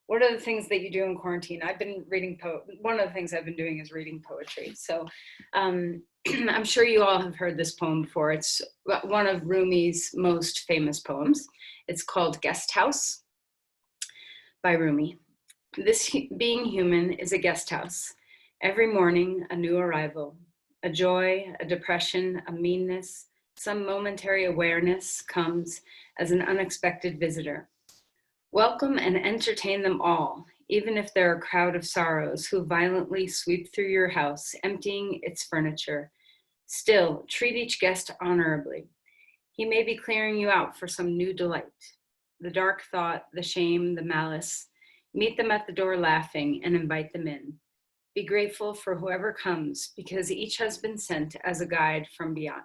What are the things that you do in quarantine? I've been reading one of the things I've been doing is reading poetry. So I'm sure you all have heard this poem before. It's one of Rumi's most famous poems. It's called Guest House by Rumi. This being human is a guest house. Every morning, a new arrival, a joy, a depression, a meanness, some momentary awareness comes as an unexpected visitor. Welcome and entertain them all, even if they're a crowd of sorrows who violently sweep through your house, emptying its furniture. Still, treat each guest honorably. He may be clearing you out for some new delight. The dark thought, the shame, the malice. Meet them at the door laughing and invite them in. Be grateful for whoever comes because each has been sent as a guide from beyond.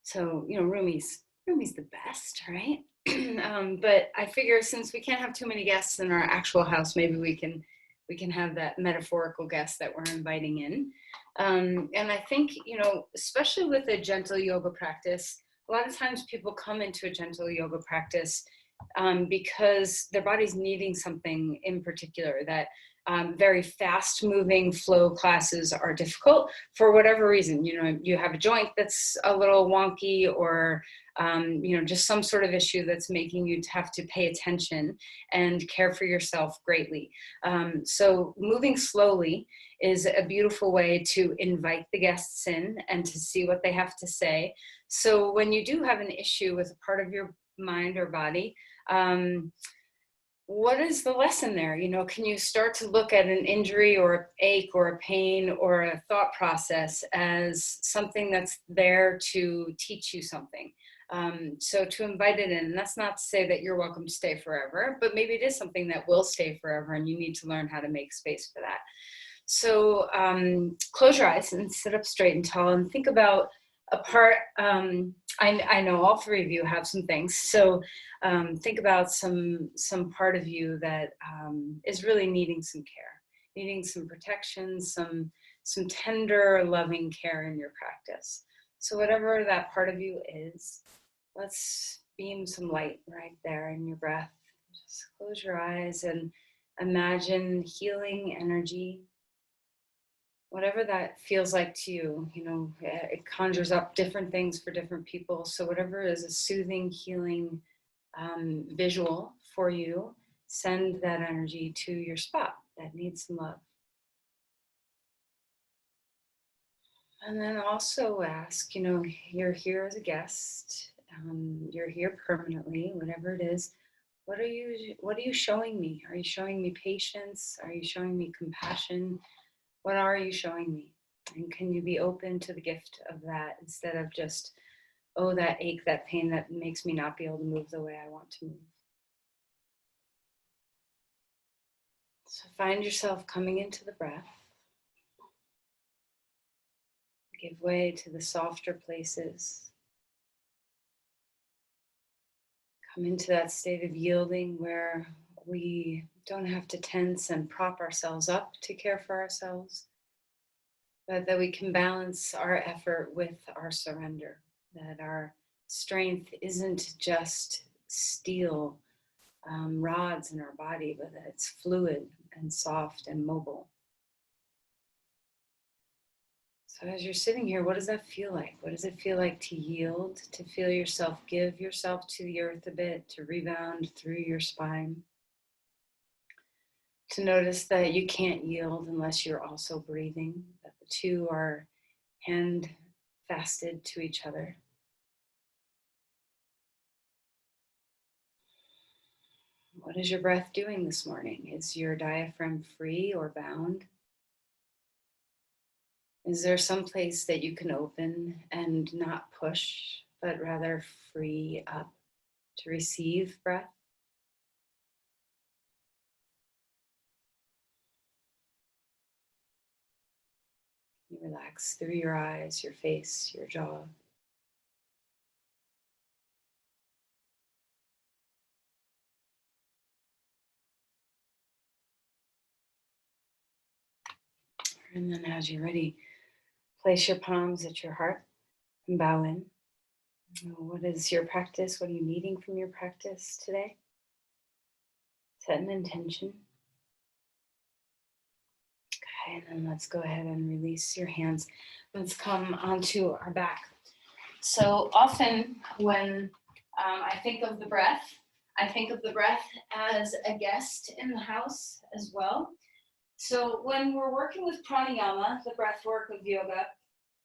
So, Rumi's the best, right? But I figure since we can't have too many guests in our actual house, maybe we can have that metaphorical guest that we're inviting in. And I think, especially with a gentle yoga practice, a lot of times people come into a gentle yoga practice because their body's needing something in particular. That very fast moving flow classes are difficult for whatever reason. You have a joint that's a little wonky, or just some sort of issue that's making you have to pay attention and care for yourself greatly. So moving slowly is a beautiful way to invite the guests in and to see what they have to say. So when you do have an issue with a part of your mind or body, what is the lesson there? Can you start to look at an injury or an ache or a pain or a thought process as something that's there to teach you something? So to invite it in, and that's not to say that you're welcome to stay forever, but maybe it is something that will stay forever and you need to learn how to make space for that. So close your eyes and sit up straight and tall and think about a part. I know all three of you have some things. So think about some part of you that is really needing some care, needing some protection, some tender, loving care in your practice. So whatever that part of you is, let's beam some light right there in your breath. Just close your eyes and imagine healing energy. Whatever that feels like to you, it conjures up different things for different people. So whatever is a soothing, healing visual for you, send that energy to your spot that needs some love. And then also ask, you're here as a guest, you're here permanently, whatever it is. What are you showing me? Are you showing me patience? Are you showing me compassion? What are you showing me? And can you be open to the gift of that instead of just, oh, that ache, that pain that makes me not be able to move the way I want to move? So find yourself coming into the breath. Give way to the softer places. Come into that state of yielding where we don't have to tense and prop ourselves up to care for ourselves, but that we can balance our effort with our surrender, that our strength isn't just steel rods in our body, but that it's fluid and soft and mobile. So as you're sitting here, what does that feel like? What does it feel like to yield, to feel yourself, give yourself to the earth a bit, to rebound through your spine? To notice that you can't yield unless you're also breathing, that the two are hand fasted to each other. What is your breath doing this morning? Is your diaphragm free or bound? Is there some place that you can open and not push, but rather free up to receive breath? You relax through your eyes, your face, your jaw. And then as you're ready, place your palms at your heart and bow in. What is your practice? What are you needing from your practice today? Set an intention. Okay, and then let's go ahead and release your hands. Let's come onto our back. So often when I think of the breath, I think of the breath as a guest in the house as well. So when we're working with pranayama, the breath work of yoga,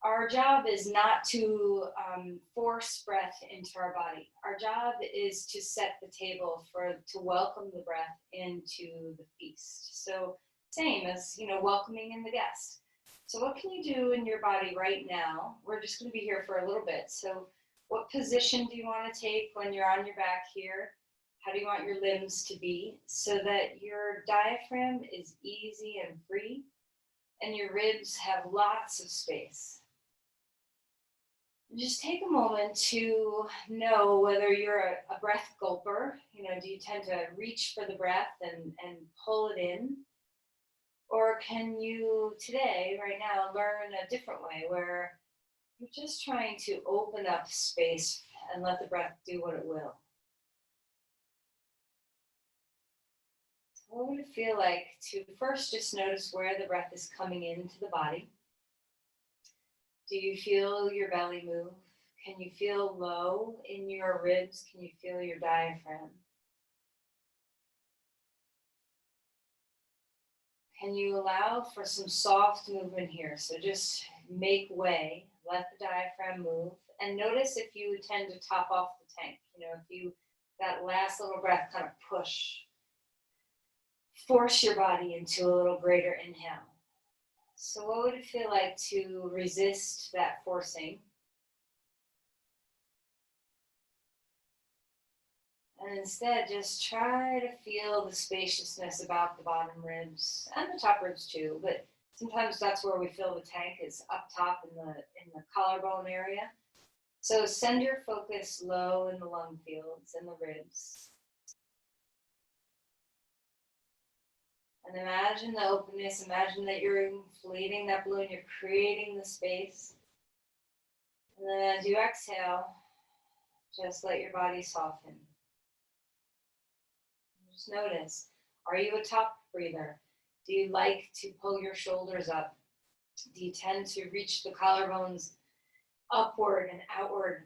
our job is not to force breath into our body. Our job is to set the table to welcome the breath into the feast. So same as, welcoming in the guest. So what can you do in your body right now? We're just going to be here for a little bit. So what position do you want to take when you're on your back here? How do you want your limbs to be so that your diaphragm is easy and free and your ribs have lots of space? And just take a moment to know whether you're a breath gulper. Do you tend to reach for the breath and pull it in? Or can you today, right now, learn a different way where you're just trying to open up space and let the breath do what it will? So what would it feel like to first just notice where the breath is coming into the body? Do you feel your belly move? Can you feel low in your ribs? Can you feel your diaphragm? Can you allow for some soft movement here? So just make way, let the diaphragm move, and notice if you tend to top off the tank. If you, that last little breath, kind of force your body into a little greater inhale. So what would it feel like to resist that forcing? And instead, just try to feel the spaciousness about the bottom ribs and the top ribs too. But sometimes that's where we feel the tank is up top in the collarbone area. So send your focus low in the lung fields and the ribs. And imagine the openness. Imagine that you're inflating that balloon. You're creating the space. And then as you exhale, just let your body soften. Just notice, are you a top breather? Do you like to pull your shoulders up? Do you tend to reach the collarbones upward and outward?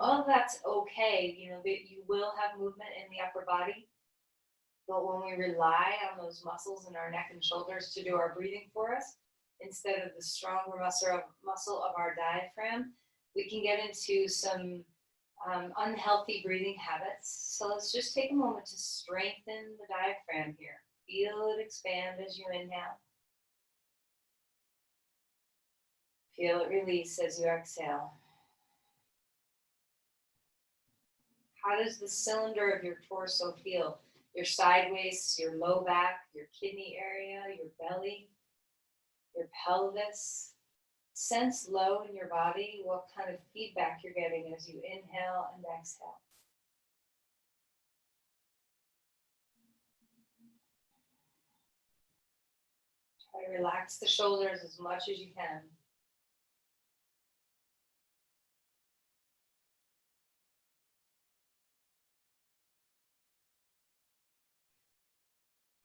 All of that's okay. You will have movement in the upper body. But when we rely on those muscles in our neck and shoulders to do our breathing for us, instead of the stronger muscle of our diaphragm, we can get into some unhealthy breathing habits. So let's just take a moment to strengthen the diaphragm here. Feel it expand as you inhale. Feel it release as you exhale. How does the cylinder of your torso feel? Your side waist, your low back, your kidney area, your belly, your pelvis. Sense low in your body what kind of feedback you're getting as you inhale and exhale. Try to relax the shoulders as much as you can.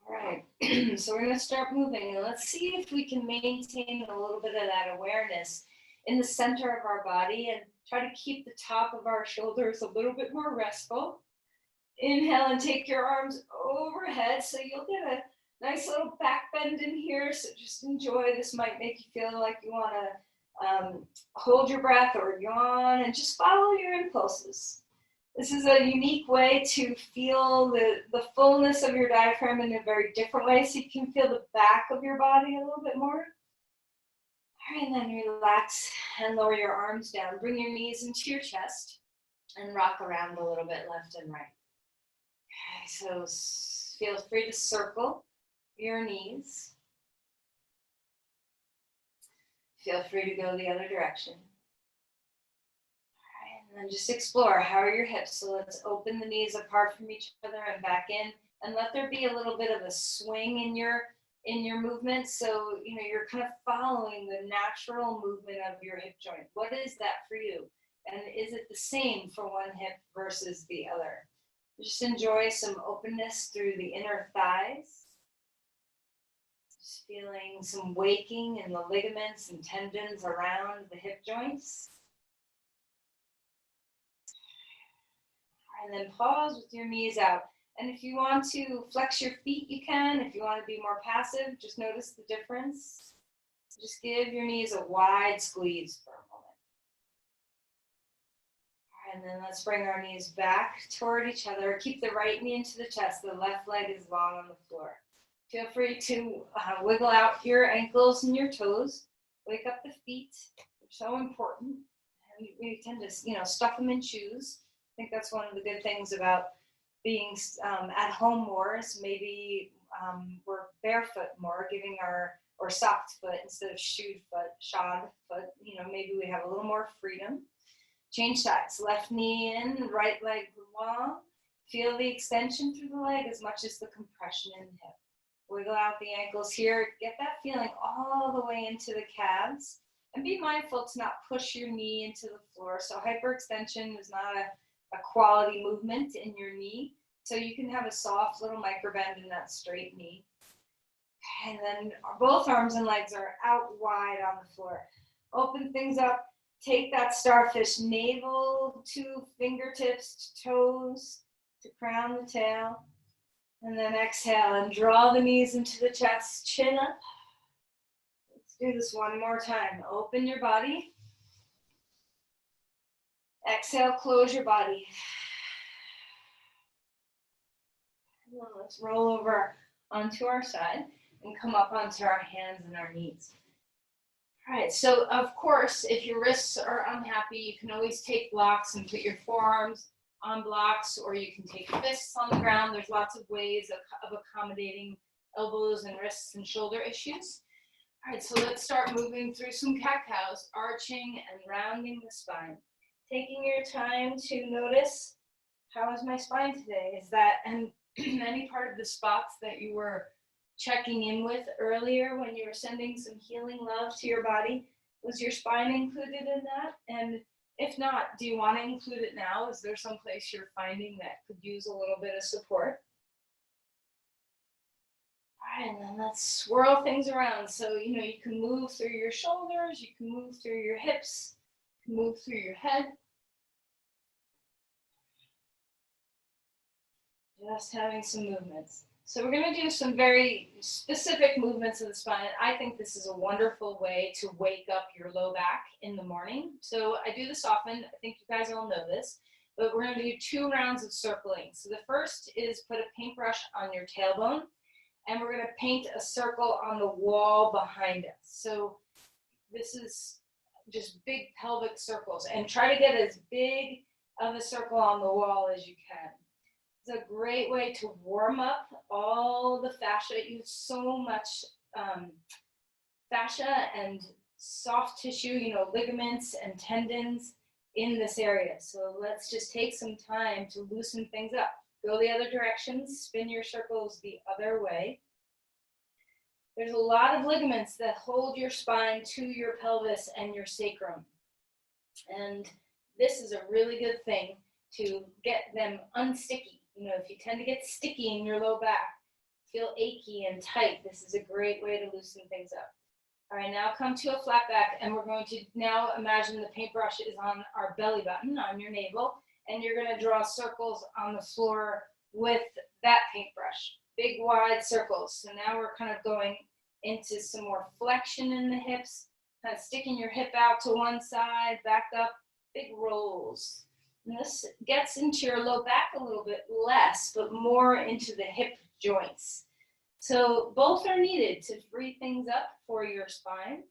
All right, so we're going to start moving, and let's see if we can maintain a little bit of that awareness in the center of our body and try to keep the top of our shoulders a little bit more restful. Inhale and take your arms overhead, so you'll get a nice little back bend in here. So just enjoy. This might make you feel like you want to hold your breath or yawn, and just follow your impulses. This is a unique way to feel the fullness of your diaphragm in a very different way, so you can feel the back of your body a little bit more. All right, and then relax and lower your arms down. Bring your knees into your chest and rock around a little bit left and right. Okay, so feel free to circle your knees. Feel free to go the other direction. And then just explore, how are your hips? So let's open the knees apart from each other and back in, and let there be a little bit of a swing in your movement. So you're kind of following the natural movement of your hip joint. What is that for you? And is it the same for one hip versus the other? Just enjoy some openness through the inner thighs. Just feeling some waking in the ligaments and tendons around the hip joints. And then pause with your knees out. And if you want to flex your feet, you can. If you want to be more passive, just notice the difference. Just give your knees a wide squeeze for a moment. And then let's bring our knees back toward each other. Keep the right knee into the chest. The left leg is long on the floor. Feel free to wiggle out your ankles and your toes. Wake up the feet. They're so important. And we tend to, stuff them in shoes. I think that's one of the good things about being at home more is maybe we're barefoot more, or socked foot instead of shod foot. Maybe we have a little more freedom. Change sides, left knee in, right leg long. Feel the extension through the leg as much as the compression in the hip. Wiggle out the ankles here. Get that feeling all the way into the calves. And be mindful to not push your knee into the floor. So hyperextension is not a quality movement in your knee. So you can have a soft little micro bend in that straight knee. And then both arms and legs are out wide on the floor. Open things up. Take that starfish navel to fingertips to toes to crown the tail. And then exhale and draw the knees into the chest, chin up. Let's do this one more time. Open your body. Exhale, close your body. And then let's roll over onto our side and come up onto our hands and our knees. All right, so of course, if your wrists are unhappy, you can always take blocks and put your forearms on blocks, or you can take fists on the ground. There's lots of ways of accommodating elbows and wrists and shoulder issues. All right, so let's start moving through some cat-cows, arching and rounding the spine. Taking your time to notice, how is my spine today? Is that any part of the spots that you were checking in with earlier when you were sending some healing love to your body? Was your spine included in that? And if not, do you want to include it now? Is there some place you're finding that could use a little bit of support? All right, and then let's swirl things around. So, you can move through your shoulders, you can move through your hips, you can move through your head. Just having some movements. So we're going to do some very specific movements of the spine. I think this is a wonderful way to wake up your low back in the morning. So I do this often. I think you guys all know this, but we're going to do 2 rounds of circling. So the first is put a paintbrush on your tailbone, and we're going to paint a circle on the wall behind us. So this is just big pelvic circles, and try to get as big of a circle on the wall as you can. It's a great way to warm up all the fascia. You have so much fascia and soft tissue, ligaments and tendons in this area. So let's just take some time to loosen things up. Go the other direction, spin your circles the other way. There's a lot of ligaments that hold your spine to your pelvis and your sacrum. And this is a really good thing to get them unsticky. If you tend to get sticky in your low back, feel achy and tight, this is a great way to loosen things up. All right, now come to a flat back, and we're going to now imagine the paintbrush is on our belly button, on your navel, and you're going to draw circles on the floor with that paintbrush, big wide circles. So now we're kind of going into some more flexion in the hips, kind of sticking your hip out to one side, back up, big rolls. And this gets into your low back a little bit less, but more into the hip joints. So both are needed to free things up for your spine.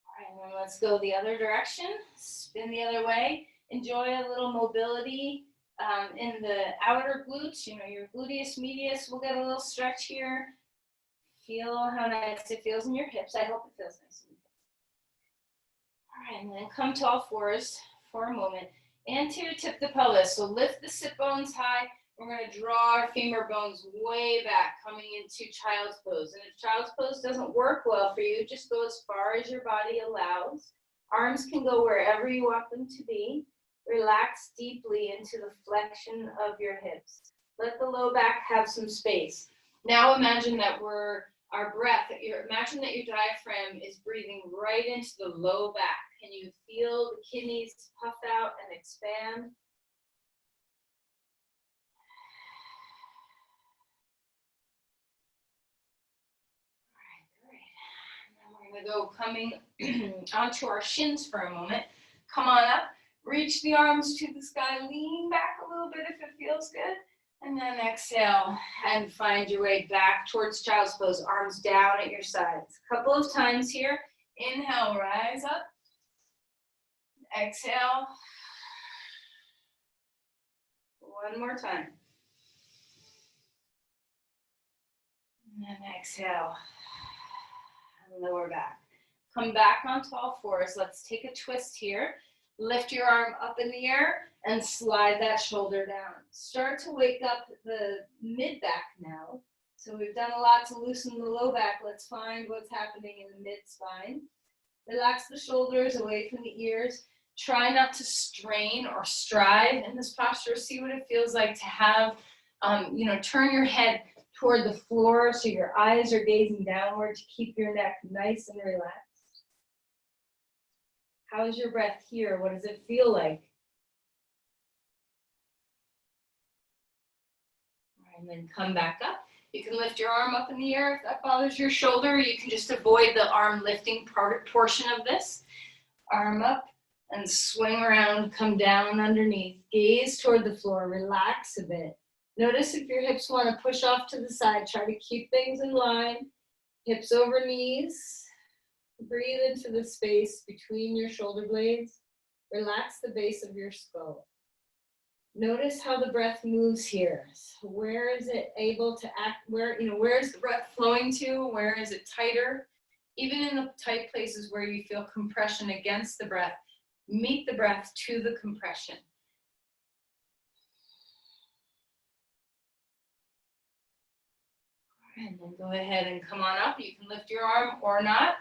All right, and then let's go the other direction, spin the other way. Enjoy a little mobility in the outer glutes. Your gluteus medius will get a little stretch here. Feel how nice it feels in your hips. I hope it feels nice in your hips. All right, and then come to all fours for a moment. Anterior tip the pelvis. So lift the sit bones high. We're going to draw our femur bones way back, coming into child's pose. And if child's pose doesn't work well for you, just go as far as your body allows. Arms can go wherever you want them to be. Relax deeply into the flexion of your hips. Let the low back have some space. Now imagine that imagine that your diaphragm is breathing right into the low back. Can you feel the kidneys puff out and expand? We're going to go coming onto our shins for a moment. Come on up, reach the arms to the sky, lean back a little bit if it feels good, and then exhale and find your way back towards child's pose, arms down at your sides. A couple of times here. Inhale, rise up. Exhale. One more time. And then exhale. Lower back. Come back onto all fours. Let's take a twist here. Lift your arm up in the air and slide that shoulder down. Start to wake up the mid back now. So we've done a lot to loosen the low back. Let's find what's happening in the mid spine. Relax the shoulders away from the ears. Try not to strain or strive in this posture. See what it feels like to have, turn your head toward the floor so your eyes are gazing downward to keep your neck nice and relaxed. How is your breath here? What does it feel like? And then come back up. You can lift your arm up in the air if that bothers your shoulder. You can just avoid the arm lifting portion of this. Arm up and swing around, come down underneath. Gaze toward the floor, relax a bit. Notice if your hips want to push off to the side. Try to keep things in line. Hips over knees. Breathe into the space between your shoulder blades. Relax the base of your skull. Notice how the breath moves here. So where is it able to act? Where is the breath flowing to? Where is it tighter? Even in the tight places where you feel compression against the breath, meet the breath to the compression. And then go ahead and come on up. You can lift your arm or not.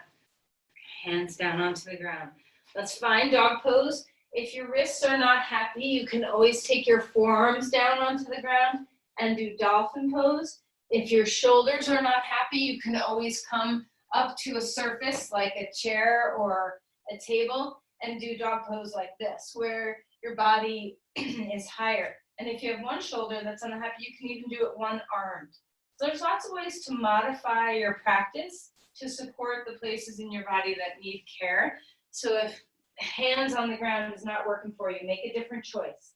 Hands down onto the ground. Let's find dog pose. If your wrists are not happy, you can always take your forearms down onto the ground and do dolphin pose. If your shoulders are not happy, you can always come up to a surface like a chair or a table and do dog pose like this, where your body is higher. And if you have one shoulder that's unhappy, you can even do it one-armed. So there's lots of ways to modify your practice to support the places in your body that need care. So if hands on the ground is not working for you, make a different choice.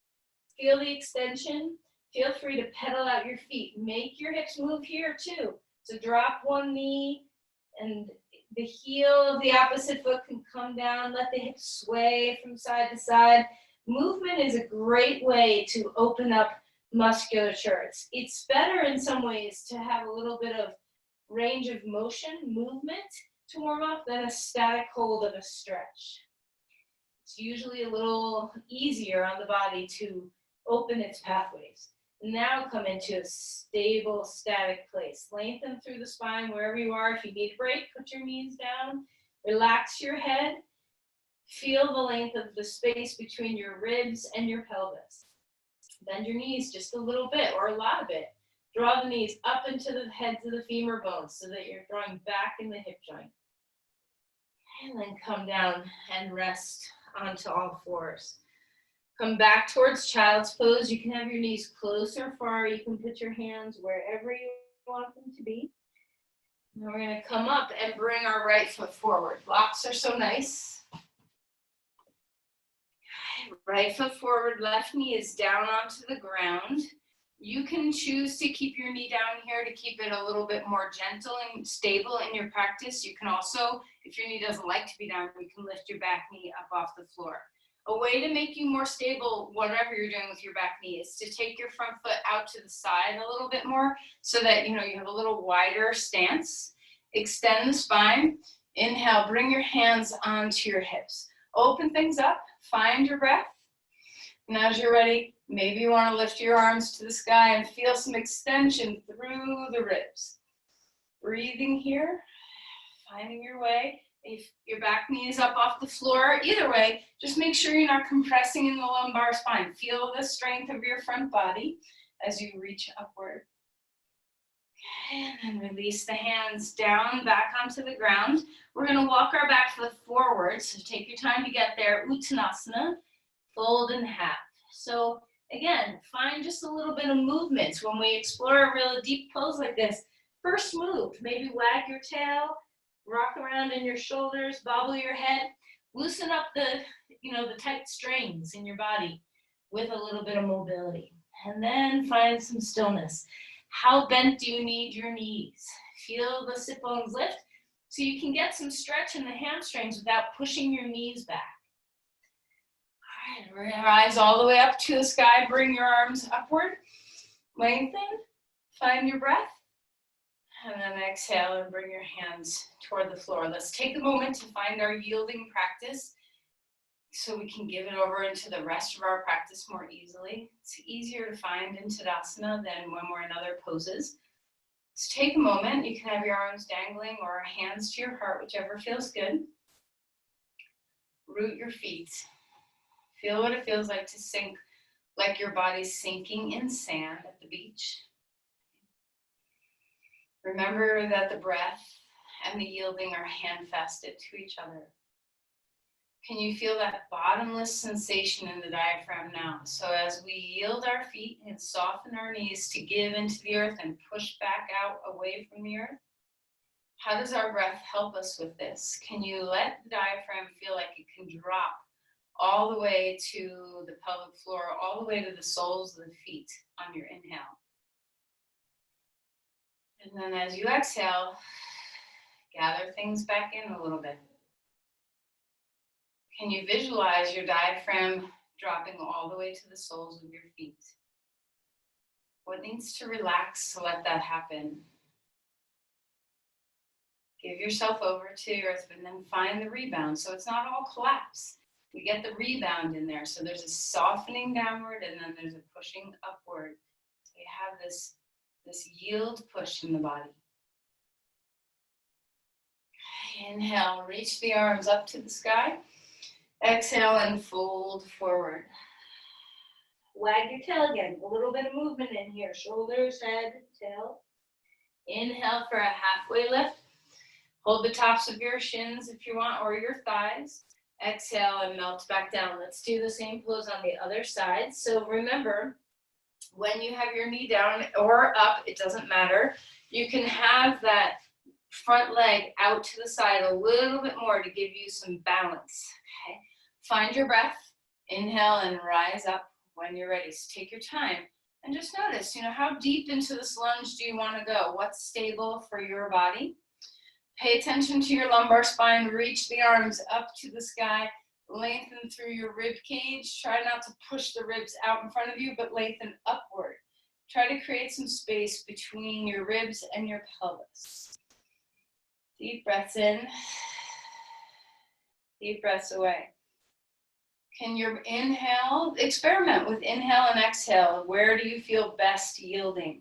Feel the extension. Feel free to pedal out your feet. Make your hips move here too. So drop one knee and the heel of the opposite foot can come down. Let the hips sway from side to side. Movement is a great way to open up musculature. It's better in some ways to have a little bit of range of motion, movement to warm up than a static hold of a stretch. It's usually a little easier on the body to open its pathways. Now come into a stable, static place. Lengthen through the spine wherever you are. If you need a break, put your knees down. Relax your head. Feel the length of the space between your ribs and your pelvis. Bend your knees just a little bit or a lot of it. Draw the knees up into the heads of the femur bones so that you're drawing back in the hip joint. And then come down and rest onto all fours. Come back towards child's pose. You can have your knees close or far. You can put your hands wherever you want them to be. Now we're going to come up and bring our right foot forward. Blocks are so nice. Right foot forward, left knee is down onto the ground. You can choose to keep your knee down here to keep it a little bit more gentle and stable in your practice. You can also, if your knee doesn't like to be down, you can lift your back knee up off the floor. A way to make you more stable, whatever you're doing with your back knee, is to take your front foot out to the side a little bit more so that you have a little wider stance. Extend the spine. Inhale, bring your hands onto your hips. Open things up, find your breath. And as you're ready, maybe you want to lift your arms to the sky and feel some extension through the ribs. Breathing here, finding your way. If your back knee is up off the floor, either way, just make sure you're not compressing in the lumbar spine. Feel the strength of your front body as you reach upward. And then release the hands down, back onto the ground. We're gonna walk our back foot forward, so take your time to get there. Uttanasana, fold in half. So again, find just a little bit of movements when we explore a really deep pose like this. First move, maybe wag your tail, rock around in your shoulders, bobble your head, loosen up the tight strings in your body with a little bit of mobility. And then find some stillness. How bent do you need your knees? Feel the sit bones lift so you can get some stretch in the hamstrings without pushing your knees back. All right, we're gonna rise all the way up to the sky. Bring your arms upward, lengthen, find your breath, and then exhale and bring your hands toward the floor. Let's take a moment to find our yielding practice so we can give it over into the rest of our practice more easily. It's easier to find in Tadasana than when we're in other poses. So take a moment. You can have your arms dangling or hands to your heart, whichever feels good. Root your feet. Feel what it feels like to sink, like your body's sinking in sand at the beach. Remember that the breath and the yielding are handfasted to each other. Can you feel that bottomless sensation in the diaphragm now? So as we yield our feet and soften our knees to give into the earth and push back out away from the earth, how does our breath help us with this? Can you let the diaphragm feel like it can drop all the way to the pelvic floor, all the way to the soles of the feet on your inhale? And then as you exhale, gather things back in a little bit. Can you visualize your diaphragm dropping all the way to the soles of your feet? What needs to relax to let that happen? Give yourself over to the earth and then find the rebound. So it's not all collapse. We get the rebound in there. So there's a softening downward and then there's a pushing upward. So you have this yield push in the body. Inhale, reach the arms up to the sky. Exhale and fold forward. Wag your tail again. A little bit of movement in here. Shoulders, head, tail. Inhale for a halfway lift. Hold the tops of your shins if you want, or your thighs. Exhale and melt back down. Let's do the same pose on the other side. So remember, when you have your knee down or up, it doesn't matter. You can have that front leg out to the side a little bit more to give you some balance. Okay. Find your breath. Inhale and rise up when you're ready. So take your time and just notice, how deep into this lunge do you want to go? What's stable for your body? Pay attention to your lumbar spine. Reach the arms up to the sky. Lengthen through your rib cage. Try not to push the ribs out in front of you, but lengthen upward. Try to create some space between your ribs and your pelvis. Deep breaths in. Deep breaths away. Can you inhale? Experiment with inhale and exhale. Where do you feel best yielding?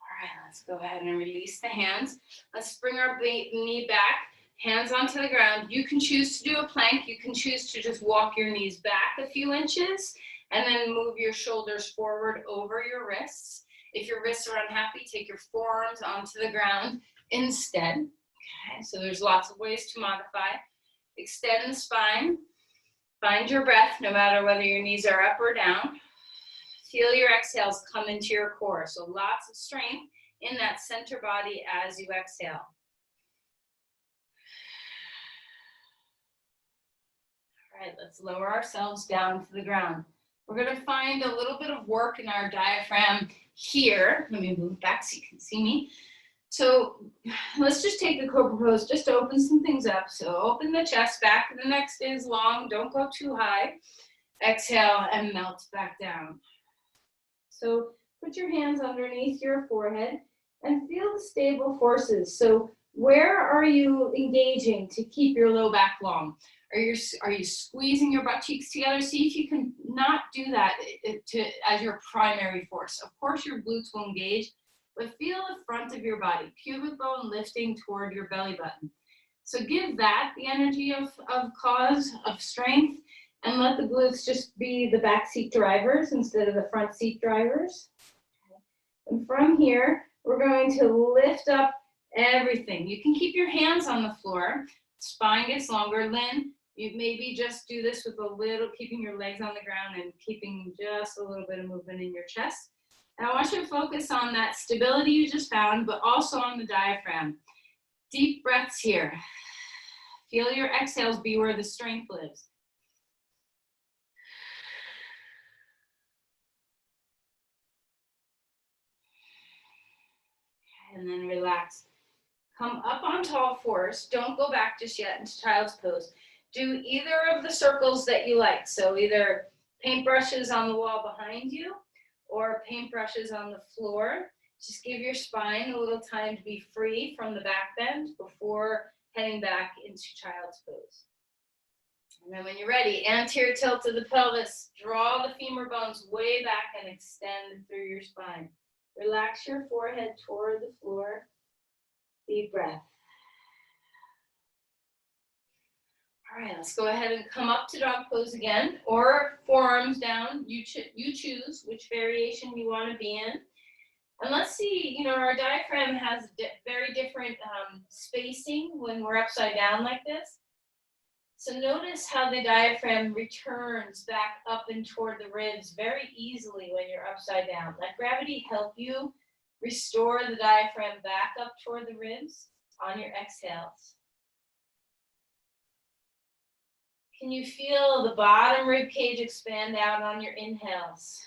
All right, let's go ahead and release the hands. Let's bring our knee back, hands onto the ground. You can choose to do a plank. You can choose to just walk your knees back a few inches and then move your shoulders forward over your wrists. If your wrists are unhappy, take your forearms onto the ground instead. Okay, so there's lots of ways to modify. Extend the spine. Find your breath, no matter whether your knees are up or down. Feel your exhales come into your core. So lots of strength in that center body as you exhale. All right, let's lower ourselves down to the ground. We're going to find a little bit of work in our diaphragm here. Let me move back so you can see me. So let's just take the cobra pose just to open some things up. So open the chest, back of the neck stays long. Don't go too high. Exhale and melt back down. So put your hands underneath your forehead and feel the stable forces. So where are you engaging to keep your low back long? Are you squeezing your butt cheeks together? See if you can not do that as your primary force. Of course, your glutes will engage, but feel the front of your body, pubic bone lifting toward your belly button. So give that the energy of cause, of strength, and let the glutes just be the back seat drivers instead of the front seat drivers. And from here, we're going to lift up everything. You can keep your hands on the floor. Spine gets longer. Lynn, you maybe just do this with a little, keeping your legs on the ground and keeping just a little bit of movement in your chest. And I want you to focus on that stability you just found, but also on the diaphragm. Deep breaths here. Feel your exhales be where the strength lives. And then relax. Come up on all fours. Don't go back just yet into child's pose. Do either of the circles that you like. So either paintbrushes on the wall behind you or paintbrushes on the floor. Just give your spine a little time to be free from the back bend before heading back into child's pose. And then when you're ready, anterior tilt of the pelvis. Draw the femur bones way back and extend through your spine. Relax your forehead toward the floor. Deep breath. All right, let's go ahead and come up to dog pose again, or forearms down. You choose which variation you want to be in. And let's see, our diaphragm has very different spacing when we're upside down like this. So notice how the diaphragm returns back up and toward the ribs very easily when you're upside down. Let gravity help you restore the diaphragm back up toward the ribs on your exhales. Can you feel the bottom rib cage expand out on your inhales?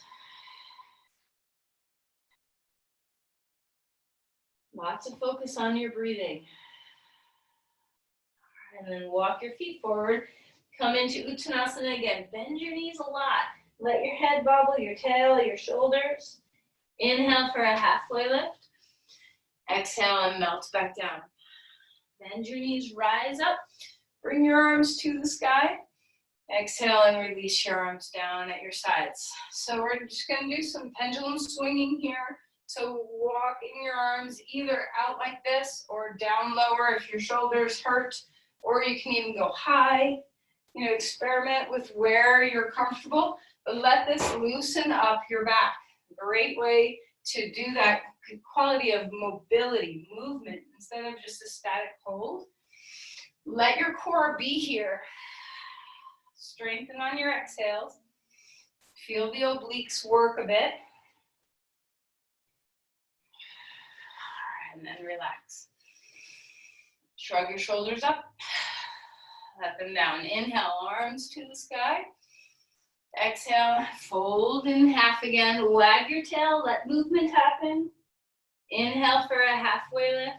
Lots of focus on your breathing. And then walk your feet forward. Come into Uttanasana again. Bend your knees a lot. Let your head bobble, your tail, your shoulders. Inhale for a halfway lift. Exhale and melt back down. Bend your knees, rise up. Bring your arms to the sky. Exhale and release your arms down at your sides. So we're just going to do some pendulum swinging here. So walking your arms either out like this or down lower if your shoulders hurt. Or you can even go high, experiment with where you're comfortable, but let this loosen up your back. Great way to do that quality of mobility, movement, instead of just a static hold. Let your core be here. Strengthen on your exhales. Feel the obliques work a bit. And then relax. Shrug your shoulders up, let them down. Inhale, arms to the sky. Exhale, fold in half again. Wag your tail, let movement happen. Inhale for a halfway lift.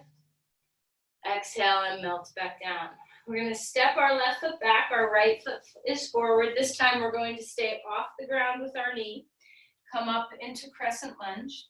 Exhale and melt back down. We're going to step our left foot back, our right foot is forward. This time we're going to stay off the ground with our knee. Come up into crescent lunge.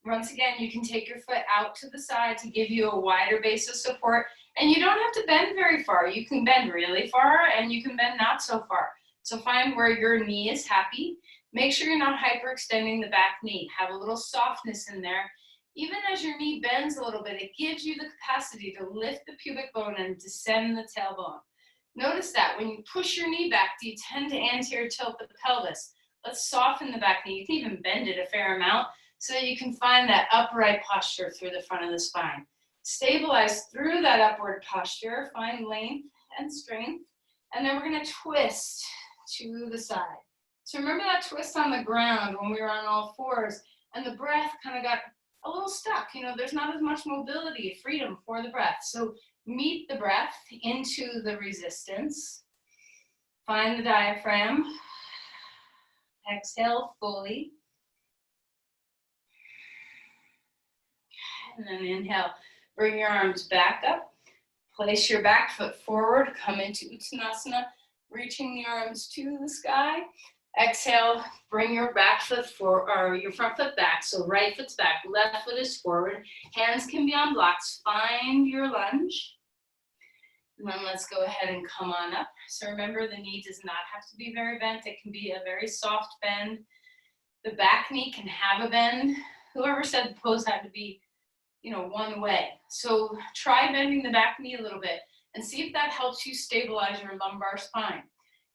Once again, you can take your foot out to the side to give you a wider base of support. And you don't have to bend very far. You can bend really far and you can bend not so far. So find where your knee is happy. Make sure you're not hyperextending the back knee. Have a little softness in there. Even as your knee bends a little bit, it gives you the capacity to lift the pubic bone and descend the tailbone. Notice that when you push your knee back, do you tend to anterior tilt the pelvis? Let's soften the back knee. You can even bend it a fair amount so that you can find that upright posture through the front of the spine. Stabilize through that upward posture, find length and strength, and then we're going to twist to the side. So remember that twist on the ground when we were on all fours, and the breath kind of got a little stuck. There's not as much mobility, freedom for the breath. So meet the breath into the resistance. Find the diaphragm. Exhale fully. And then inhale. Bring your arms back up. Place your back foot forward. Come into Uttanasana, reaching the arms to the sky. Exhale, bring your back foot forward, or your front foot back. So right foot's back, left foot is forward. Hands can be on blocks. Find your lunge. And then let's go ahead and come on up. So remember, the knee does not have to be very bent. It can be a very soft bend. The back knee can have a bend. whoever said the pose had to be, one way. So try bending the back knee a little bit and see if that helps you stabilize your lumbar spine.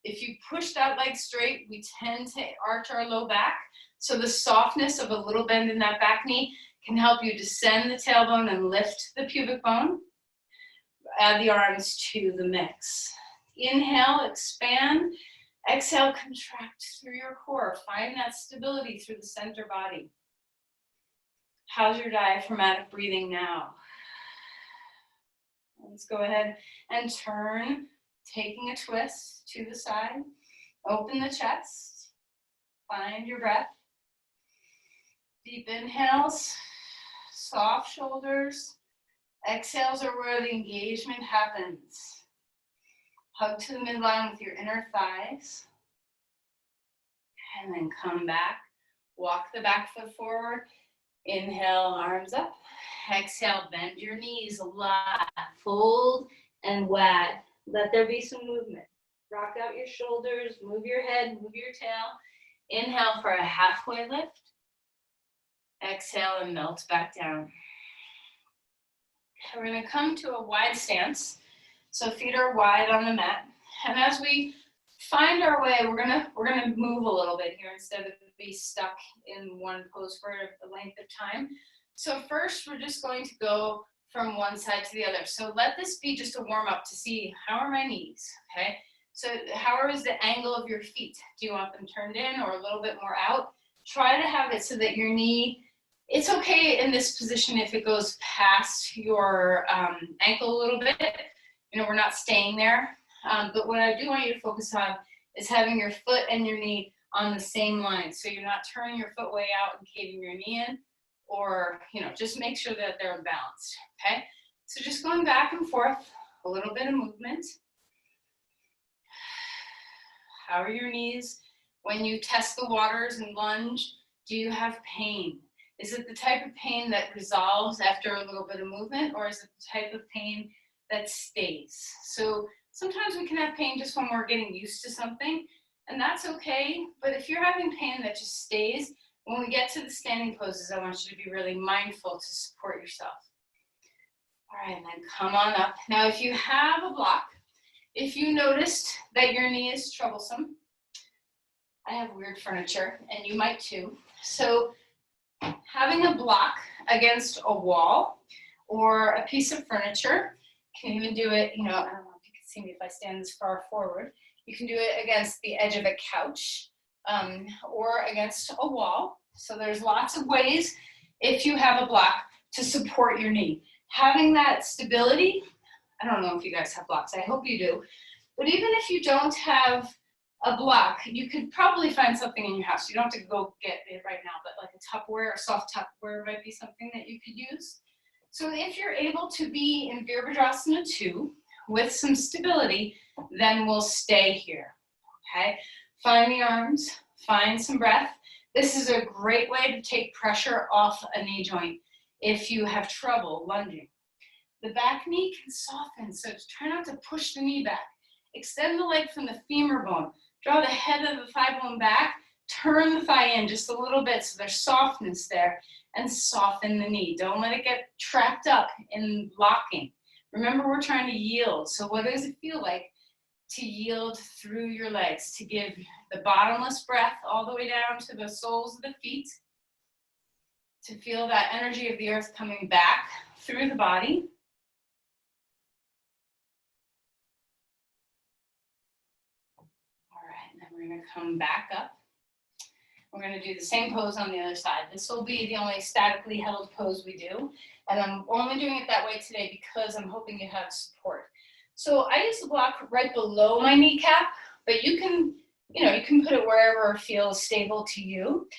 If you push that leg straight, we tend to arch our low back. So the softness of a little bend in that back knee can help you descend the tailbone and lift the pubic bone. Add the arms to the mix. Inhale, expand. Exhale, contract through your core. Find that stability through the center body. How's your diaphragmatic breathing now? Let's go ahead and turn, taking a twist to the side. Open the chest. Find your breath. Deep inhales, soft shoulders. Exhales are where the engagement happens. Hug to the midline with your inner thighs. And then come back. Walk the back foot forward. Inhale, arms up. Exhale, bend your knees a lot. Fold and wag. Let there be some movement. Rock out your shoulders, move your head, move your tail. Inhale for a halfway lift. Exhale and melt back down. We're going to come to a wide stance. So feet are wide on the mat. And as we find our way, we're gonna move a little bit here instead of be stuck in one pose for a length of time. So first, we're just going to go from one side to the other. So let this be just a warm up to see how are my knees, okay? So how is the angle of your feet? Do you want them turned in or a little bit more out? Try to have it so that your knee, it's okay in this position if it goes past your ankle a little bit. We're not staying there. But what I do want you to focus on is having your foot and your knee on the same line. So you're not turning your foot way out and caving your knee in, or, just make sure that they're balanced, okay? So just going back and forth, a little bit of movement. How are your knees? When you test the waters and lunge, do you have pain? Is it the type of pain that resolves after a little bit of movement, or is it the type of pain that stays? So sometimes we can have pain just when we're getting used to something, and that's okay. But if you're having pain that just stays, when we get to the standing poses, I want you to be really mindful to support yourself. All right, and then come on up. Now, if you have a block, if you noticed that your knee is troublesome, I have weird furniture, and you might too. So having a block against a wall or a piece of furniture, can even do it, I don't know if you can see me if I stand this far forward. You can do it against the edge of a couch or against a wall. So there's lots of ways, if you have a block, to support your knee. Having that stability, I don't know if you guys have blocks, I hope you do. But even if you don't have a block, you could probably find something in your house. You don't have to go get it right now, but like a Tupperware, a soft Tupperware might be something that you could use. So if you're able to be in Virabhadrasana 2 with some stability, then we'll stay here, okay? Find the arms, find some breath. This is a great way to take pressure off a knee joint if you have trouble lunging. The back knee can soften, so try not to push the knee back. Extend the leg from the femur bone. Draw the head of the thigh bone back. Turn the thigh in just a little bit so there's softness there, and soften the knee. Don't let it get trapped up in locking. Remember, we're trying to yield. So what does it feel like to yield through your legs, to give the bottomless breath all the way down to the soles of the feet, to feel that energy of the earth coming back through the body. All right, and then we're going to come back up. We're going to do the same pose on the other side. This will be the only statically held pose we do. And I'm only doing it that way today because I'm hoping you have support. So I use the block right below my kneecap, but you can put it wherever it feels stable to you.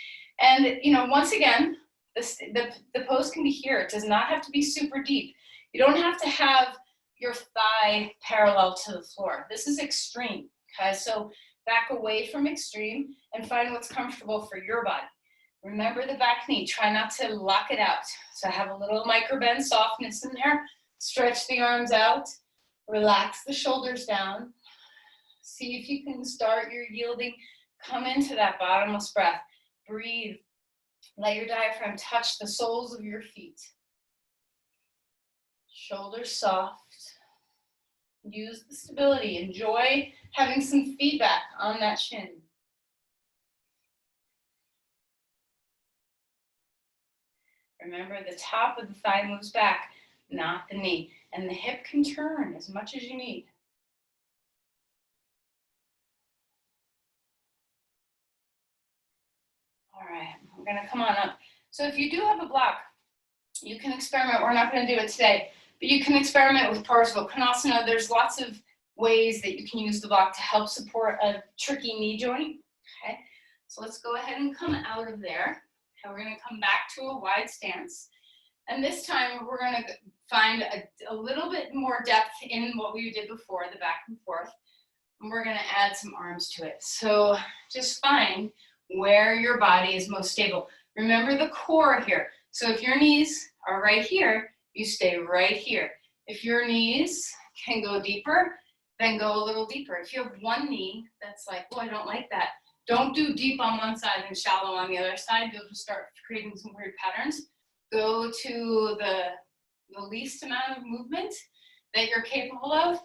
And, once again, the pose can be here. It does not have to be super deep. You don't have to have your thigh parallel to the floor. This is extreme, okay? So back away from extreme and find what's comfortable for your body. Remember the back knee, try not to lock it out. So have a little micro bend softness in there. Stretch the arms out, relax the shoulders down. See if you can start your yielding. Come into that bottomless breath. Breathe Let your diaphragm touch the soles of your feet. Shoulders soft. Use the stability. Enjoy having some feedback on that chin. Remember, the top of the thigh moves back, not the knee. And the hip can turn as much as you need. All right, we're gonna come on up. So if you do have a block, you can experiment. We're not gonna do it today, but you can experiment with Parzival Konasana. There's lots of ways that you can use the block to help support a tricky knee joint. Okay, so let's go ahead and come out of there. And we're gonna come back to a wide stance. And this time we're gonna find a little bit more depth in what we did before, the back and forth. And we're gonna add some arms to it. So just find where your body is most stable. Remember the core here. So if your knees are right here, you stay right here. If your knees can go deeper, then go a little deeper. If you have one knee that's like, oh, I don't like that, don't do deep on one side and shallow on the other side. You'll just start creating some weird patterns. Go to the least amount of movement that you're capable of.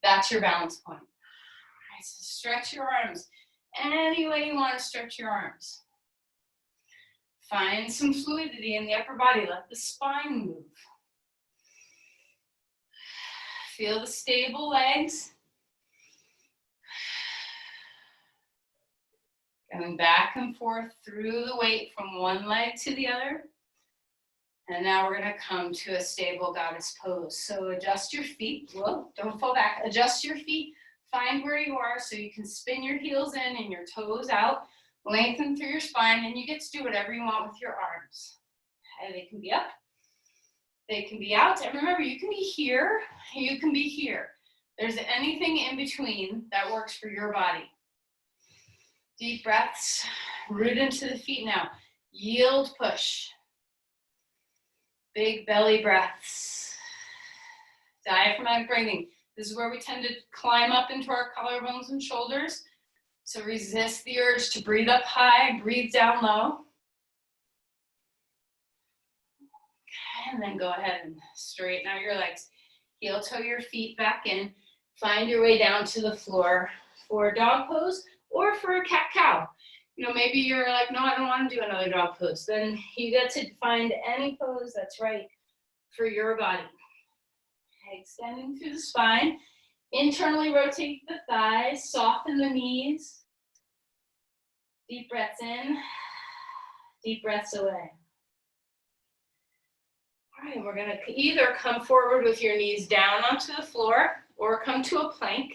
That's your balance point. All right, so stretch your arms. Any way you want to stretch your arms. Find some fluidity in the upper body. Let the spine move. Feel the stable legs. Going back and forth through the weight from one leg to the other. And now we're going to come to a stable goddess pose. So adjust your feet. Whoa, don't fall back. Adjust your feet. Find where you are so you can spin your heels in and your toes out. Lengthen through your spine, and you get to do whatever you want with your arms. Okay, they can be up. They can be out. And remember, you can be here. You can be here. There's anything in between that works for your body. Deep breaths. Root into the feet now. Yield, push. Big belly breaths. Diaphragmatic breathing. This is where we tend to climb up into our collarbones and shoulders. So resist the urge to breathe up high, breathe down low. Okay, and then go ahead and straighten out your legs. Heel toe your feet back in. Find your way down to the floor for a dog pose or for a cat-cow. You know, maybe you're like, no, I don't want to do another dog pose. Then you get to find any pose that's right for your body. Extending through the spine, internally rotate the thighs, soften the knees. Deep breaths in, deep breaths away. All right, we're gonna either come forward with your knees down onto the floor or come to a plank,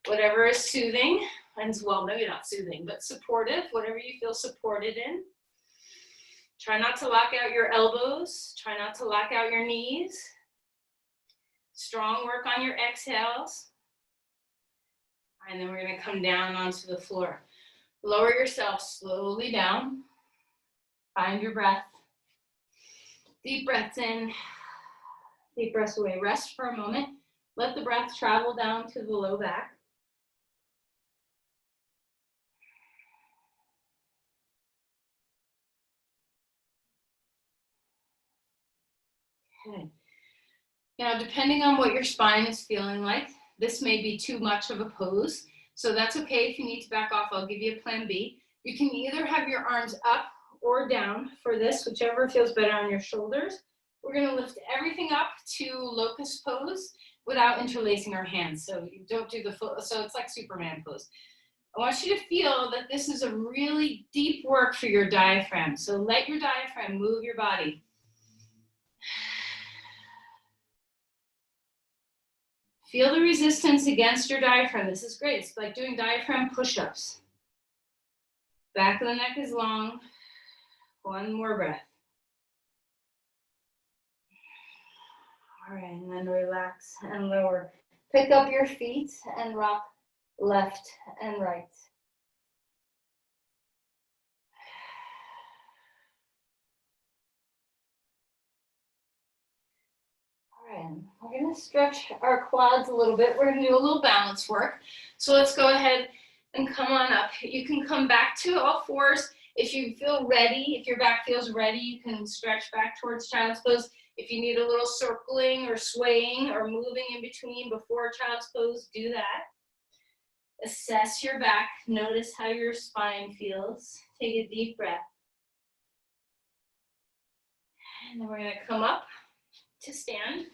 whatever is soothing, and well, maybe not soothing, but supportive, whatever you feel supported in. Try not to lock out your elbows, try not to lock out your knees. Strong work on your exhales. And then we're going to come down onto the floor. Lower yourself slowly down. Find your breath. Deep breaths in, deep breaths away. Rest for a moment. Let the breath travel down to the low back. Okay. Now, depending on what your spine is feeling like, this may be too much of a pose. So that's okay if you need to back off. I'll give you a plan B. You can either have your arms up or down for this, whichever feels better on your shoulders. We're going to lift everything up to locust pose without interlacing our hands. So you don't do the full, so it's like Superman pose. I want you to feel that this is a really deep work for your diaphragm. So let your diaphragm move your body. Feel the resistance against your diaphragm. This is great. It's like doing diaphragm push-ups. Back of the neck is long. One more breath. All right, and then relax and lower. Pick up your feet and rock left and right. We're going to stretch our quads a little bit. We're going to do a little balance work. So let's go ahead and come on up. You can come back to all fours. If you feel ready, if your back feels ready, you can stretch back towards child's pose. If you need a little circling or swaying or moving in between before child's pose, do that. Assess your back. Notice how your spine feels. Take a deep breath. And then we're going to come up to stand.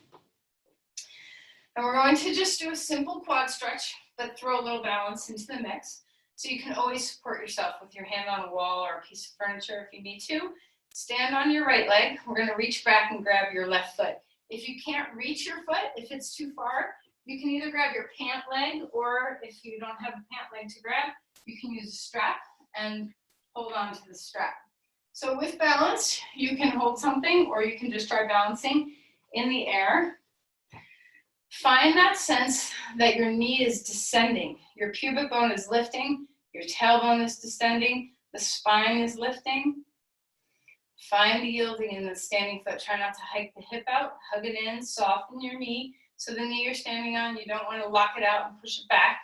And we're going to just do a simple quad stretch, but throw a little balance into the mix. So you can always support yourself with your hand on a wall or a piece of furniture if you need to. Stand on your right leg. We're going to reach back and grab your left foot. If you can't reach your foot, if it's too far, you can either grab your pant leg, or if you don't have a pant leg to grab, you can use a strap and hold on to the strap. So with balance, you can hold something, or you can just try balancing in the air. Find that sense that your knee is descending. Your pubic bone is lifting, your tailbone is descending, the spine is lifting. Find the yielding in the standing foot. Try not to hike the hip out, hug it in, soften your knee. So the knee you're standing on, you don't want to lock it out and push it back.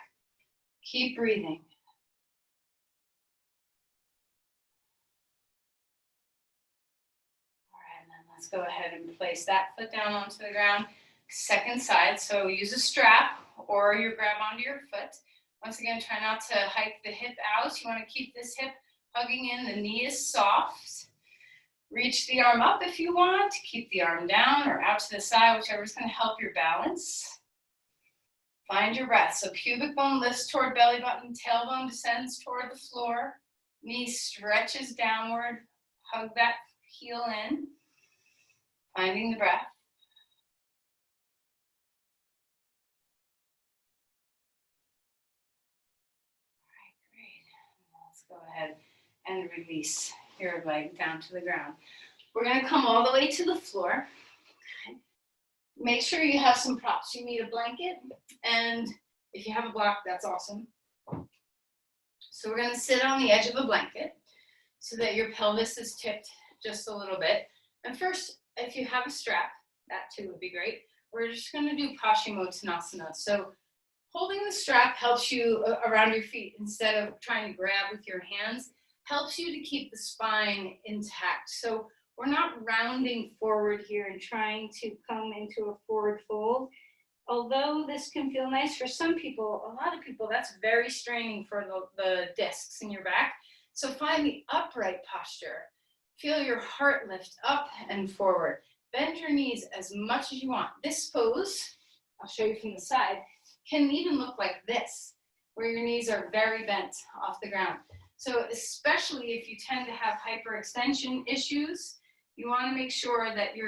Keep breathing. All right, and then let's go ahead and place that foot down onto the ground. Second side, so use a strap or you grab onto your foot. Once again, try not to hike the hip out. You want to keep this hip hugging in. The knee is soft. Reach the arm up if you want. Keep the arm down or out to the side, whichever is going to help your balance. Find your breath. So pubic bone lifts toward belly button, tailbone descends toward the floor, knee stretches downward, hug that heel in. Finding the breath. All right, great. Let's go ahead and release your leg down to the ground. We're going to come all the way to the floor. Okay. Make sure you have some props. You need a blanket, and if you have a block, that's awesome. So we're going to sit on the edge of a blanket so that your pelvis is tipped just a little bit. And first, if you have a strap, that too would be great. We're just going to do Paschimottanasana. So holding the strap helps you around your feet instead of trying to grab with your hands. Helps you to keep the spine intact. So we're not rounding forward here and trying to come into a forward fold. Although this can feel nice for some people, a lot of people, that's very straining for the discs in your back. So find the upright posture. Feel your heart lift up and forward. Bend your knees as much as you want. This pose, I'll show you from the side, can even look like this, where your knees are very bent off the ground. So especially if you tend to have hyperextension issues, you want to make sure that you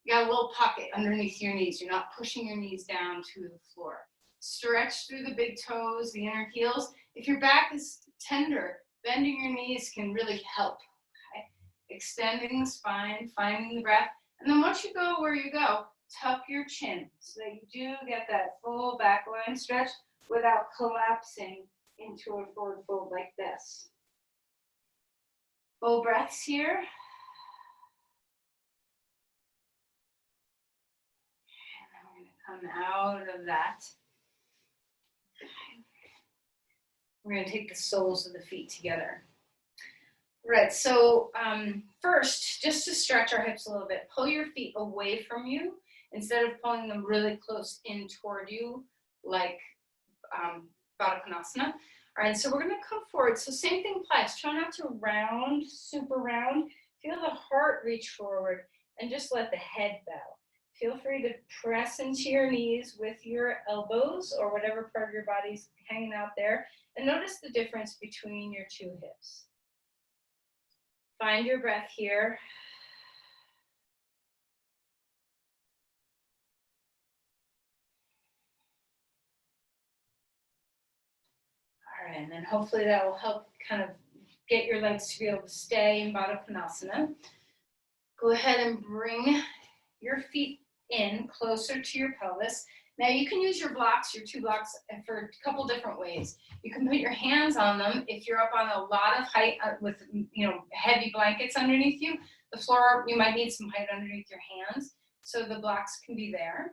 got a little pocket underneath your knees. You're not pushing your knees down to the floor. Stretch through the big toes, the inner heels. If your back is tender, bending your knees can really help. Okay? Extending the spine, finding the breath. And then once you go where you go, tuck your chin so that you do get that full back line stretch without collapsing into a forward fold like this. Full breaths here. And then we're going to come out of that. We're going to take the soles of the feet together. Right, so first, just to stretch our hips a little bit, pull your feet away from you instead of pulling them really close in toward you, like Baddha Konasana. All right, so we're going to come forward. So same thing applies. Try not to round, super round. Feel the heart reach forward and just let the head bow. Feel free to press into your knees with your elbows or whatever part of your body's hanging out there. And notice the difference between your two hips. Find your breath here. All right, and then hopefully that will help kind of get your legs to be able to stay in Baddha Konasana. Go ahead and bring your feet in closer to your pelvis. Now you can use your blocks, your two blocks, for a couple different ways. You can put your hands on them if you're up on a lot of height with heavy blankets underneath you. The floor, you might need some height underneath your hands, so the blocks can be there.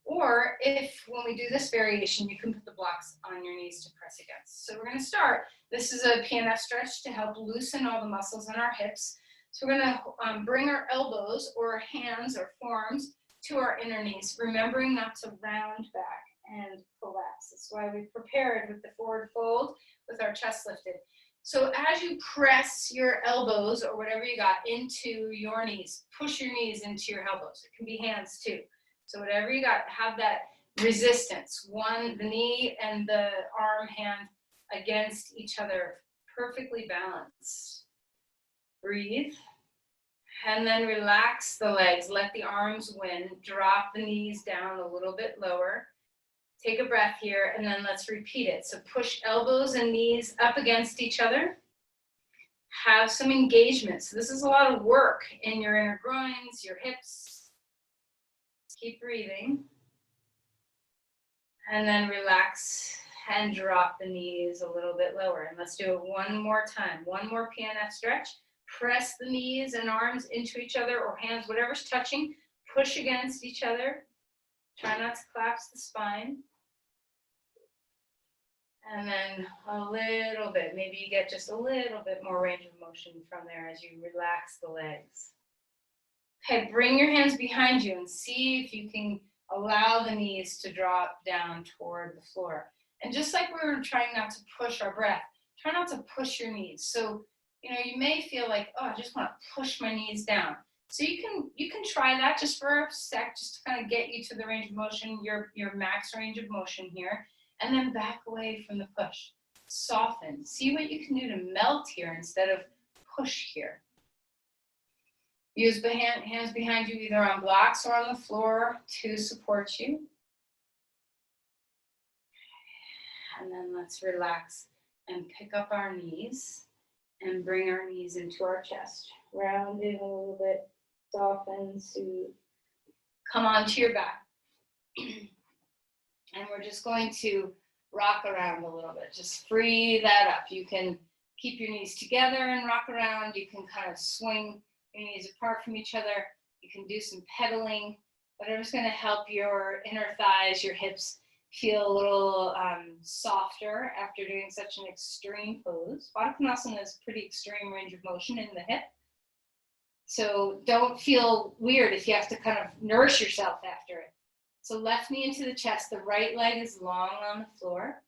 Or if, when we do this variation, you can put the blocks on your knees to press against. So we're going to start This is a PNF stretch to help loosen all the muscles in our hips. So we're gonna bring our elbows or hands or forearms to our inner knees, remembering not to round back and collapse. That's why we prepared with the forward fold with our chest lifted. So as you press your elbows or whatever you got into your knees, push your knees into your elbows. It can be hands too. So whatever you got, have that resistance. One, the knee and the arm, hand against each other, perfectly balanced. Breathe. And then relax the legs. Let the arms win. Drop the knees down a little bit lower. Take a breath here, and then let's repeat it. So push elbows and knees up against each other. Have some engagement. So this is a lot of work in your inner groins, your hips. Keep breathing. And then relax and drop the knees a little bit lower. And let's do it one more time. One more PNF stretch. Press the knees and arms into each other, or hands, whatever's touching. Push against each other. Try not to collapse the spine. And then a little bit, maybe you get just a little bit more range of motion from there as you relax the legs. Okay, bring your hands behind you and see if you can allow the knees to drop down toward the floor. And just like we were trying not to push our breath, try not to push your knees. So, you may feel like, oh, I just want to push my knees down. So you can try that just for a sec, just to kind of get you to the range of motion, your max range of motion here, and then back away from the push. Soften. See what you can do to melt here instead of push here. Use the hands behind you, either on blocks or on the floor, to support you. And then let's relax and pick up our knees and bring our knees into our chest. Round it a little bit, soften, soothe. Come onto your back. And we're just going to rock around a little bit. Just free that up. You can keep your knees together and rock around. You can kind of swing your knees apart from each other. You can do some pedaling. Whatever's going to help your inner thighs, your hips feel a little softer after doing such an extreme pose. Baddha Konasana is pretty extreme range of motion in the hip. So don't feel weird if you have to kind of nourish yourself after it. So left knee into the chest, the right leg is long on the floor.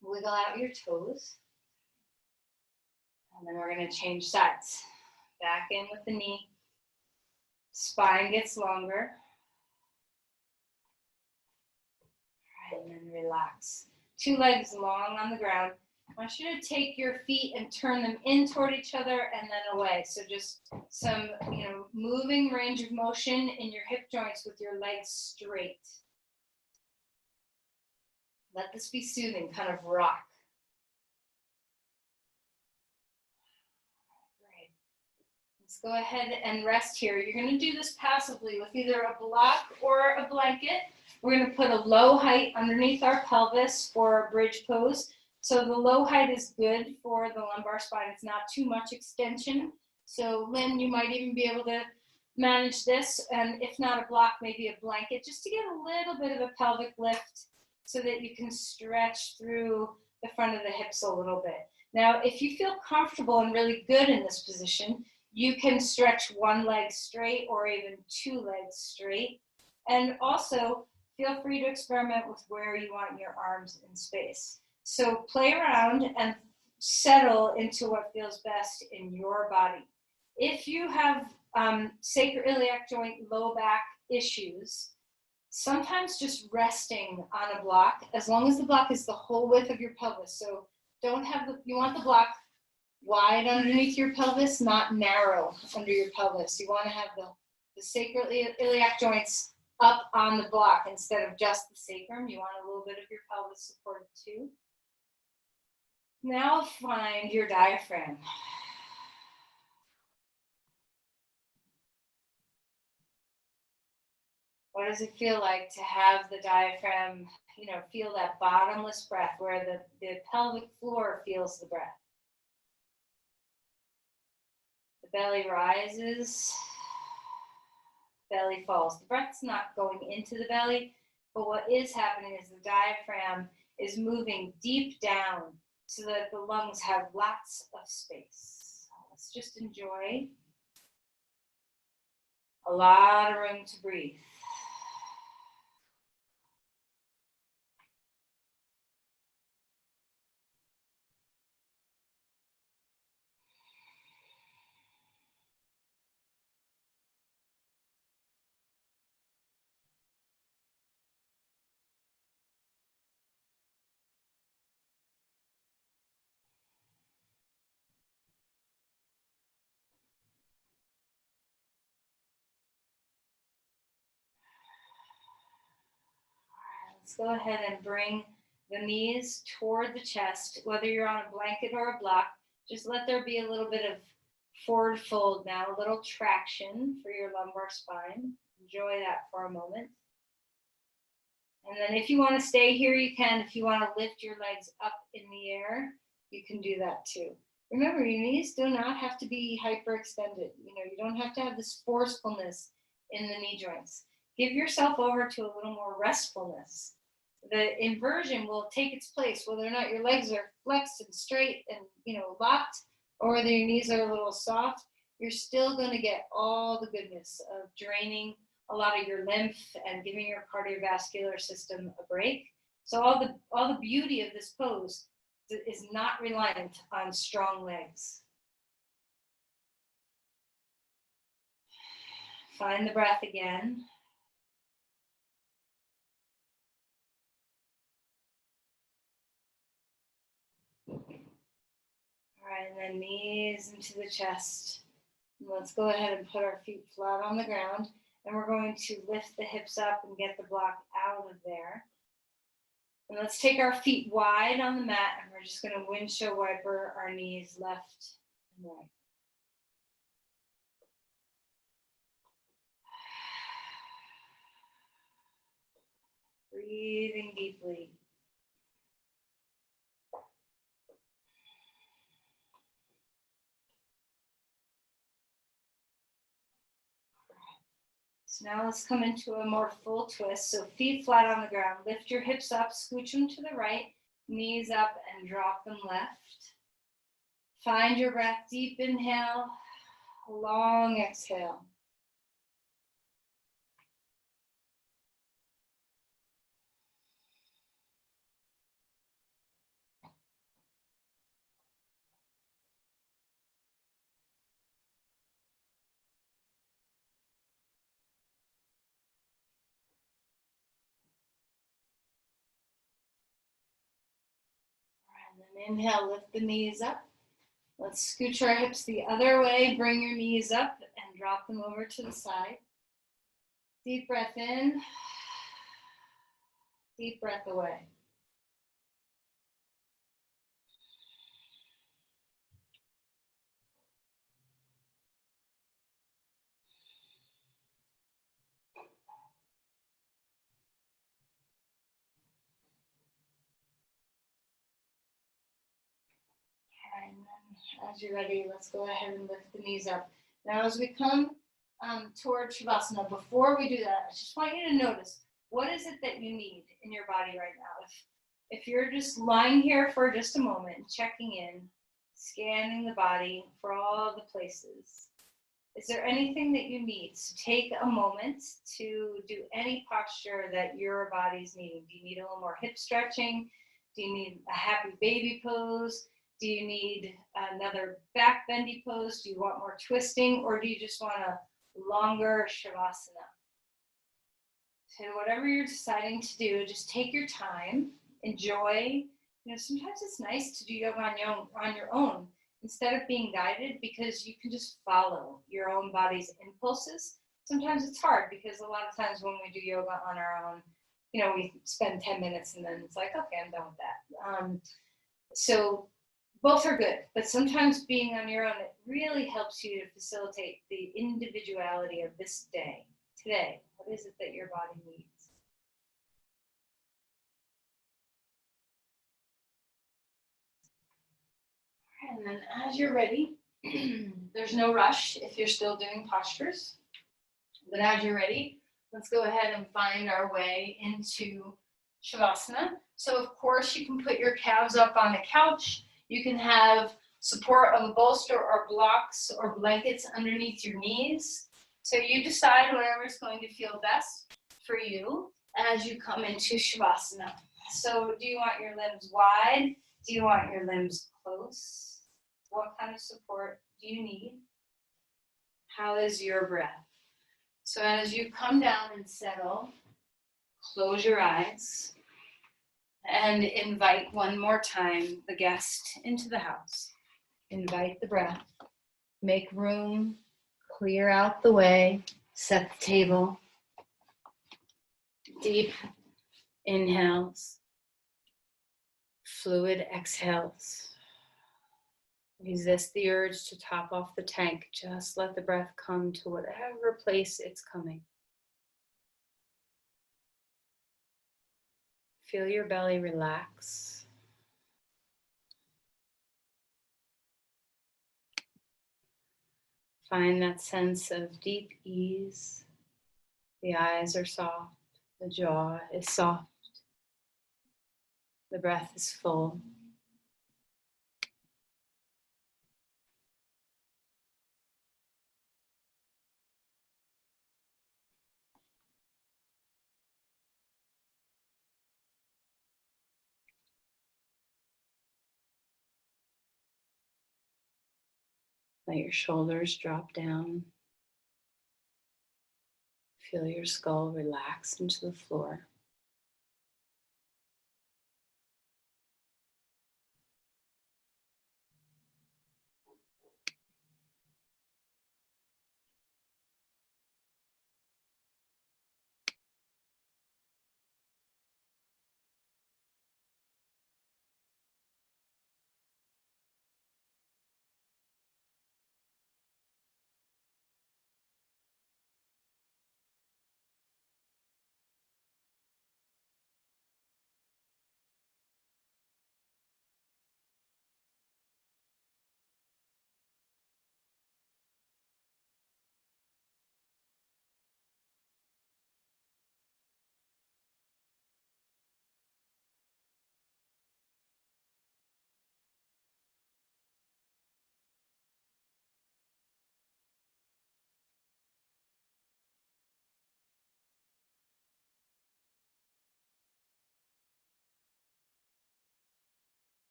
Wiggle out your toes. And then we're going to change sides. Back in with the knee. Spine gets longer. And then relax. Two legs long on the ground. I want you to take your feet and turn them in toward each other and then away. So just some, moving range of motion in your hip joints with your legs straight. Let this be soothing, kind of rock. Great. Let's go ahead and rest here. You're going to do this passively with either a block or a blanket. We're going to put a low height underneath our pelvis for a bridge pose. So the low height is good for the lumbar spine. It's not too much extension. So Lynn, you might even be able to manage this. And if not a block, maybe a blanket, just to get a little bit of a pelvic lift so that you can stretch through the front of the hips a little bit. Now, if you feel comfortable and really good in this position, you can stretch one leg straight or even two legs straight. And also feel free to experiment with where you want your arms in space. So play around and settle into what feels best in your body. If you have sacroiliac joint, low back issues, sometimes just resting on a block, as long as the block is the whole width of your pelvis. So you want the block wide underneath your pelvis, not narrow under your pelvis. You want to have the sacroiliac joints up on the block instead of just the sacrum. You want a little bit of your pelvis supported too. Now find your diaphragm. What does it feel like to have the diaphragm, feel that bottomless breath where the pelvic floor feels the breath? The belly rises, belly falls. The breath's not going into the belly, but what is happening is the diaphragm is moving deep down. so that the lungs have lots of space. Let's just enjoy a lot of room to breathe. Let's go ahead and bring the knees toward the chest, whether you're on a blanket or a block. Just let there be a little bit of forward fold now, a little traction for your lumbar spine. Enjoy that for a moment. And then if you want to stay here, you can. If you want to lift your legs up in the air, you can do that too. Remember, your knees do not have to be hyperextended. You don't have to have this forcefulness in the knee joints. Give yourself over to a little more restfulness. The inversion will take its place, whether or not your legs are flexed and straight and locked, or whether your knees are a little soft. You're still going to get all the goodness of draining a lot of your lymph and giving your cardiovascular system a break. So all the beauty of this pose is not reliant on strong legs. Find the breath again. All right, and then knees into the chest. And let's go ahead and put our feet flat on the ground. And we're going to lift the hips up and get the block out of there. And let's take our feet wide on the mat, and we're just going to windshield wiper our knees left and right. Breathing deeply. So now let's come into a more full twist. So feet flat on the ground. Lift your hips up, scooch them to the right, knees up, and drop them left. Find your breath. Deep inhale, long exhale. And then inhale, lift the knees up. Let's scooch our hips the other way. Bring your knees up and drop them over to the side. Deep breath in. Deep breath away. And then as you're ready, let's go ahead and lift the knees up. Now as we come toward Shavasana, before we do that, I just want you to notice, what is it that you need in your body right now? If you're just lying here for just a moment, checking in, scanning the body for all the places, is there anything that you need? So take a moment to do any posture that your body's needing. Do you need a little more hip stretching? Do you need a happy baby pose? Do you need another back bendy pose? Do you want more twisting? Or do you just want a longer Shavasana? So whatever you're deciding to do, just take your time, enjoy. Sometimes it's nice to do yoga on your own instead of being guided, because you can just follow your own body's impulses. Sometimes it's hard because a lot of times when we do yoga on our own, we spend 10 minutes and then it's like, okay, I'm done with that. So both are good, but sometimes being on your own, it really helps you to facilitate the individuality of this day. Today, what is it that your body needs? And then as you're ready, there's no rush if you're still doing postures, but as you're ready, let's go ahead and find our way into Shavasana. So of course you can put your calves up on the couch. You can have support of a bolster or blocks or blankets underneath your knees. So you decide whatever is going to feel best for you as you come into Shavasana. So do you want your limbs wide? Do you want your limbs close? What kind of support do you need? How is your breath? So as you come down and settle, close your eyes and invite one more time the guest into the house. Invite the breath. Make room, clear out the way, set the table. Deep inhales, fluid exhales. Resist the urge to top off the tank. Just let the breath come to whatever place it's coming. Feel your belly relax. Find that sense of deep ease. The eyes are soft. The jaw is soft. The breath is full. Let your shoulders drop down. Feel your skull relax into the floor.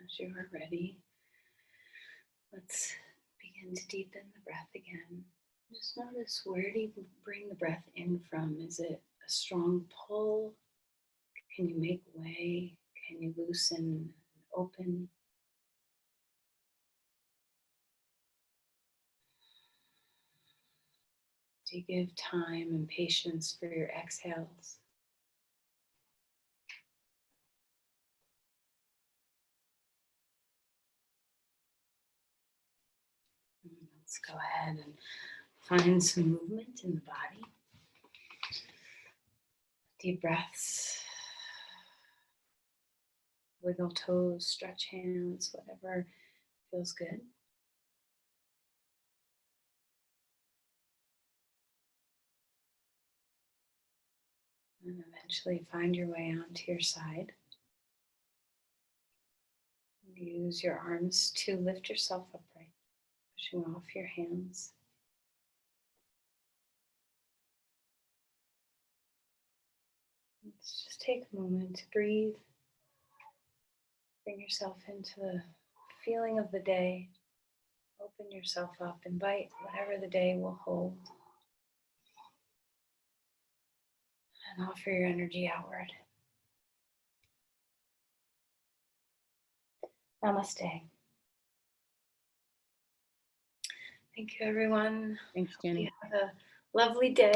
As you are ready, let's begin to deepen the breath again. Just notice, where do you bring the breath in from? Is it a strong pull? Can you make way? Can you loosen, open? Do you give time and patience for your exhales? Let's go ahead and find some movement in the body. Deep breaths. Wiggle toes, stretch hands, whatever feels good. And eventually find your way onto your side. Use your arms to lift yourself upright, pushing off your hands. Just take a moment to breathe. Bring yourself into the feeling of the day. Open yourself up. Invite whatever the day will hold. And offer your energy outward. Namaste. Thank you, everyone. Thanks, Jenny. You have a lovely day.